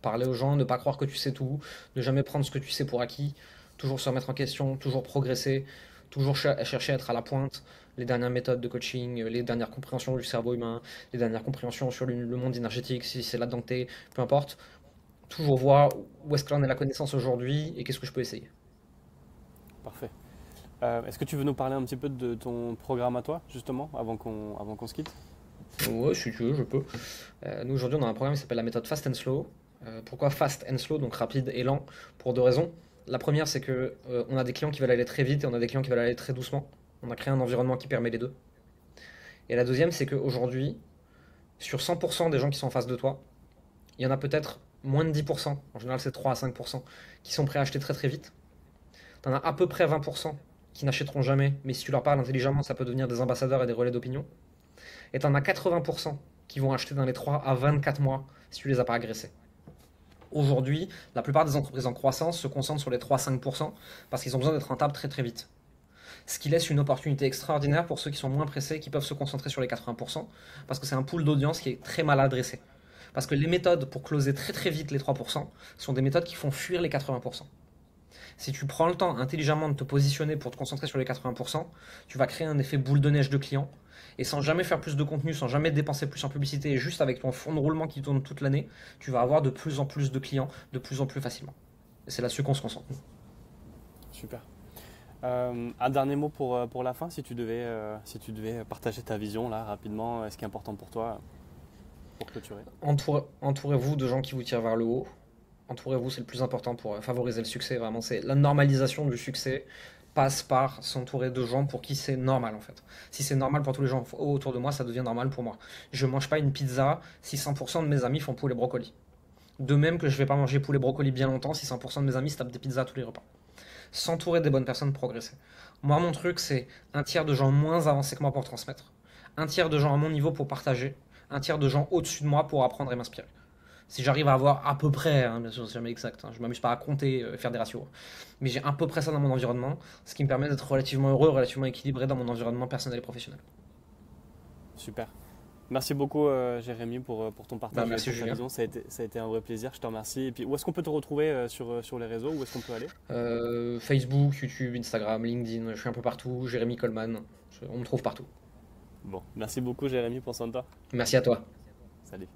Speaker 2: Parler aux gens, ne pas croire que tu sais tout, ne jamais prendre ce que tu sais pour acquis, toujours se remettre en question, toujours progresser, toujours chercher à être à la pointe. Les dernières méthodes de coaching, les dernières compréhensions du cerveau humain, les dernières compréhensions sur le monde énergétique, si c'est là-dedans que t'es, peu importe. Toujours voir où est-ce que l'on est la connaissance aujourd'hui et qu'est-ce que je peux essayer.
Speaker 1: Parfait. Est-ce que tu veux nous parler un petit peu de ton programme à toi, justement, avant qu'on se quitte?
Speaker 2: Ouais, si tu veux, je peux. Nous, aujourd'hui, on a un programme qui s'appelle la méthode Fast and Slow. Pourquoi Fast and Slow, donc rapide et lent? Pour deux raisons. La première, c'est que on a des clients qui veulent aller très vite et on a des clients qui veulent aller très doucement. On a créé un environnement qui permet les deux. Et la deuxième, c'est qu'aujourd'hui, sur 100% des gens qui sont en face de toi, il y en a peut-être moins de 10%, en général c'est 3 à 5%, qui sont prêts à acheter très très vite. Tu en as à peu près 20% qui n'achèteront jamais, mais si tu leur parles intelligemment, ça peut devenir des ambassadeurs et des relais d'opinion. Et tu en as 80% qui vont acheter dans les 3 à 24 mois si tu les as pas agressés. Aujourd'hui, la plupart des entreprises en croissance se concentrent sur les 3-5% parce qu'ils ont besoin d'être rentables très très vite. Ce qui laisse une opportunité extraordinaire pour ceux qui sont moins pressés, qui peuvent se concentrer sur les 80%, parce que c'est un pool d'audience qui est très mal adressé. Parce que les méthodes pour closer très très vite les 3% sont des méthodes qui font fuir les 80%. Si tu prends le temps intelligemment de te positionner pour te concentrer sur les 80%, tu vas créer un effet boule de neige de clients. Et sans jamais faire plus de contenu, sans jamais dépenser plus en publicité, et juste avec ton fonds de roulement qui tourne toute l'année, tu vas avoir de plus en plus de clients, de plus en plus facilement. Et c'est là-dessus qu'on se concentre.
Speaker 1: Super. Un dernier mot pour la fin, si tu devais partager ta vision là rapidement, ce qui est important pour toi pour clôturer.
Speaker 2: Entourez-vous de gens qui vous tirent vers le haut. Entourez-vous, c'est le plus important pour favoriser le succès. Vraiment, c'est la normalisation du succès passe par s'entourer de gens pour qui c'est normal en fait. Si c'est normal pour tous les gens autour de moi, ça devient normal pour moi. Je mange pas une pizza si 100% de mes amis font poulet brocoli. De même que je vais pas manger poulet brocoli bien longtemps si 100% de mes amis se tapent des pizzas à tous les repas. S'entourer des bonnes personnes pour progresser. Moi, mon truc, c'est un tiers de gens moins avancés que moi pour transmettre, un tiers de gens à mon niveau pour partager, un tiers de gens au-dessus de moi pour apprendre et m'inspirer. Si j'arrive à avoir à peu près, hein, bien sûr c'est jamais exact, hein, je m'amuse pas à compter, faire des ratios, mais j'ai à peu près ça dans mon environnement, ce qui me permet d'être relativement heureux, relativement équilibré dans mon environnement personnel et professionnel.
Speaker 1: Super. Merci beaucoup Jérémy pour ton
Speaker 2: Bah,
Speaker 1: partage et
Speaker 2: merci
Speaker 1: pour ta
Speaker 2: Julien.
Speaker 1: vision. Ça a été un vrai plaisir, je te remercie. Et puis où est-ce qu'on peut te retrouver sur les réseaux? Où est-ce qu'on peut aller?
Speaker 2: Facebook, YouTube, Instagram, LinkedIn, je suis un peu partout, Jérémy Coleman, on me trouve partout.
Speaker 1: Bon, merci beaucoup Jérémy, pour soin de toi.
Speaker 2: Merci à toi.
Speaker 1: Salut.